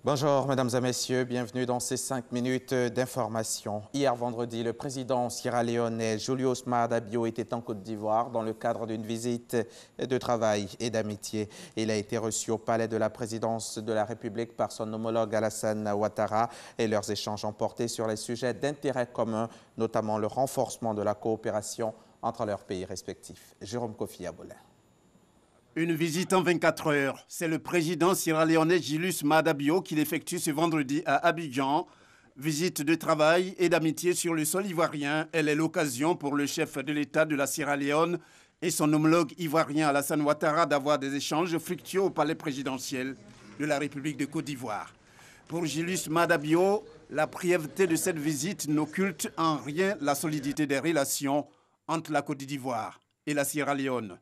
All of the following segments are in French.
Bonjour, mesdames et messieurs, bienvenue dans ces 5 minutes d'information. Hier vendredi, le président sierra-léonais Julius Maada Bio était en Côte d'Ivoire dans le cadre d'une visite de travail et d'amitié. Il a été reçu au palais de la présidence de la République par son homologue Alassane Ouattara et leurs échanges ont porté sur les sujets d'intérêt commun, notamment le renforcement de la coopération entre leurs pays respectifs. Jérôme Kofi Abolin. Une visite en 24 heures. C'est le président sierra-léonais Julius Maada Bio qui l'effectue ce vendredi à Abidjan. Visite de travail et d'amitié sur le sol ivoirien. Elle est l'occasion pour le chef de l'État de la Sierra Leone et son homologue ivoirien Alassane Ouattara d'avoir des échanges fructueux au palais présidentiel de la République de Côte d'Ivoire. Pour Julius Maada Bio, la brièveté de cette visite n'occulte en rien la solidité des relations entre la Côte d'Ivoire et la Sierra Leone.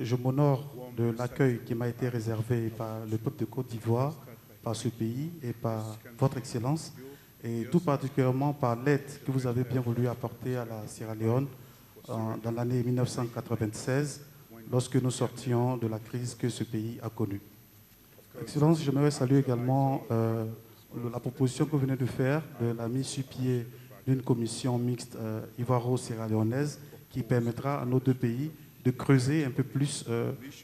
Je m'honore de l'accueil qui m'a été réservé par le peuple de Côte d'Ivoire, par ce pays et par votre Excellence, et tout particulièrement par l'aide que vous avez bien voulu apporter à la Sierra Leone dans l'année 1996, lorsque nous sortions de la crise que ce pays a connue. Excellence, j'aimerais saluer également la proposition que vous venez de faire de la mise sur pied d'une commission mixte ivoiro-sierra-léonaise qui permettra à nos deux pays de creuser un peu plus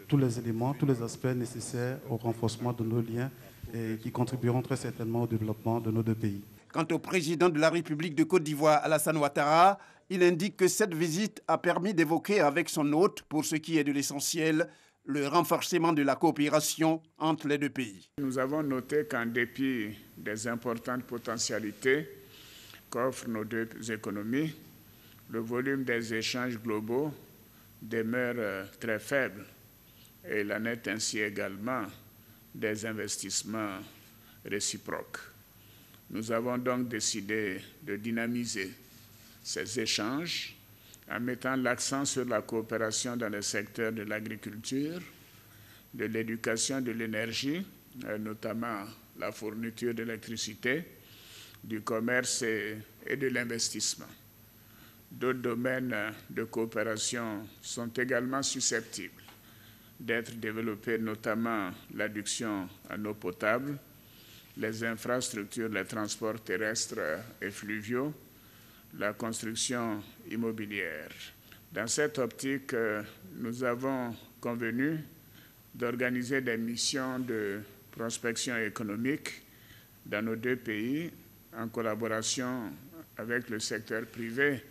tous les éléments, tous les aspects nécessaires au renforcement de nos liens et qui contribueront très certainement au développement de nos deux pays. Quant au président de la République de Côte d'Ivoire, Alassane Ouattara, il indique que cette visite a permis d'évoquer avec son hôte, pour ce qui est de l'essentiel, le renforcement de la coopération entre les deux pays. Nous avons noté qu'en dépit des importantes potentialités qu'offrent nos deux économies, le volume des échanges globaux demeure très faible et il en est ainsi également des investissements réciproques. Nous avons donc décidé de dynamiser ces échanges en mettant l'accent sur la coopération dans le secteur de l'agriculture, de l'éducation, de l'énergie, notamment la fourniture d'électricité, du commerce et de l'investissement. D'autres domaines de coopération sont également susceptibles d'être développés, notamment l'adduction en eau potable, les infrastructures, les transports terrestres et fluviaux, la construction immobilière. Dans cette optique, nous avons convenu d'organiser des missions de prospection économique dans nos deux pays en collaboration avec le secteur privé.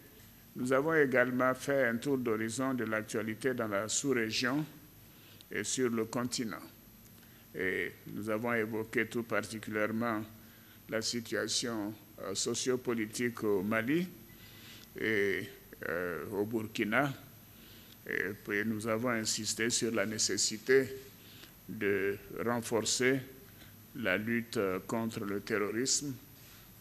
Nous avons également fait un tour d'horizon de l'actualité dans la sous-région et sur le continent. Et nous avons évoqué tout particulièrement la situation sociopolitique au Mali et au Burkina. Et puis nous avons insisté sur la nécessité de renforcer la lutte contre le terrorisme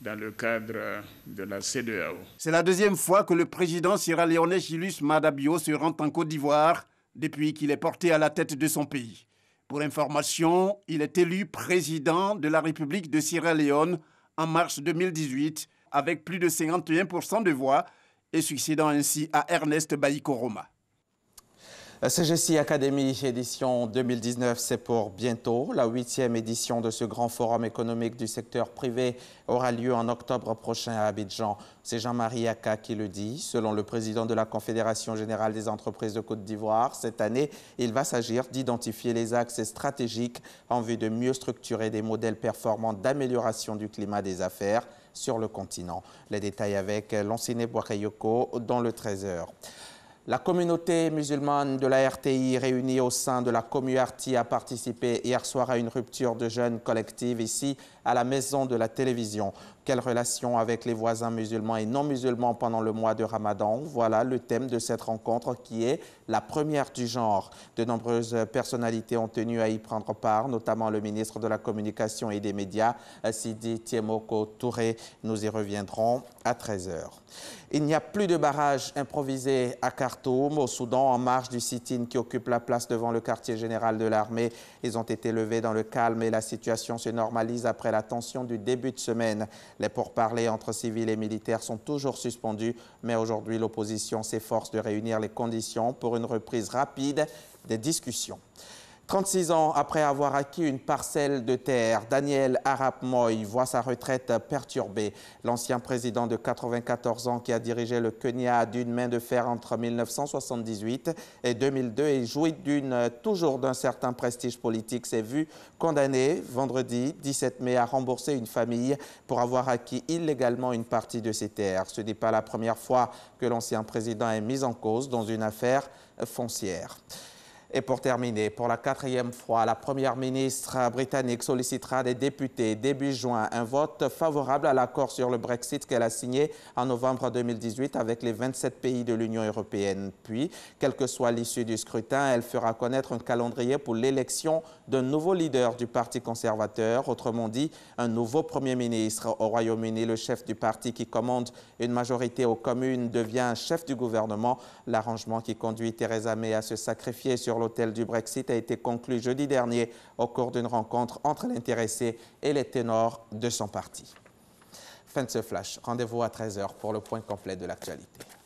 dans le cadre de la CEDEAO. C'est la deuxième fois que le président sierra-léonais Julius Maada Bio se rend en Côte d'Ivoire depuis qu'il est porté à la tête de son pays. Pour information, il est élu président de la République de Sierra Leone en mars 2018 avec plus de 51% de voix et succédant ainsi à Ernest Bai Koroma. CGC Academy édition 2019, c'est pour bientôt. La 8e édition de ce grand forum économique du secteur privé aura lieu en octobre prochain à Abidjan. C'est Jean-Marie Aka qui le dit. Selon le président de la Confédération générale des entreprises de Côte d'Ivoire, cette année, il va s'agir d'identifier les axes stratégiques en vue de mieux structurer des modèles performants d'amélioration du climat des affaires sur le continent. Les détails avec Lanciné Boakayoko dans le 13h. La communauté musulmane de la RTI réunie au sein de la Commuarty a participé hier soir à une rupture de jeûne collective ici à la Maison de la Télévision. Quelle relation avec les voisins musulmans et non musulmans pendant le mois de Ramadan? Voilà le thème de cette rencontre qui est la première du genre. De nombreuses personnalités ont tenu à y prendre part, notamment le ministre de la Communication et des Médias, Sidi Tiemoko Touré. Nous y reviendrons à 13h. Il n'y a plus de barrage improvisé à Khartoum, au Soudan, en marge du sit-in qui occupe la place devant le quartier général de l'armée. Ils ont été levés dans le calme et la situation se normalise après la tension du début de semaine. Les pourparlers entre civils et militaires sont toujours suspendus, mais aujourd'hui l'opposition s'efforce de réunir les conditions pour une reprise rapide des discussions. 36 ans après avoir acquis une parcelle de terre, Daniel Arap Moi voit sa retraite perturbée. L'ancien président de 94 ans qui a dirigé le Kenya d'une main de fer entre 1978 et 2002 et jouit toujours d'un certain prestige politique s'est vu condamné vendredi 17 mai à rembourser une famille pour avoir acquis illégalement une partie de ses terres. Ce n'est pas la première fois que l'ancien président est mis en cause dans une affaire foncière. Et pour terminer, pour la 4e fois, la première ministre britannique sollicitera des députés début juin un vote favorable à l'accord sur le Brexit qu'elle a signé en novembre 2018 avec les 27 pays de l'Union européenne. Puis, quelle que soit l'issue du scrutin, elle fera connaître un calendrier pour l'élection d'un nouveau leader du Parti conservateur, autrement dit, un nouveau Premier ministre. Au Royaume-Uni, le chef du parti qui commande une majorité aux communes devient chef du gouvernement. L'arrangement qui conduit Theresa May à se sacrifier sur l'autel du Brexit a été conclu jeudi dernier au cours d'une rencontre entre l'intéressé et les ténors de son parti. Fin de ce flash. Rendez-vous à 13h pour le point complet de l'actualité.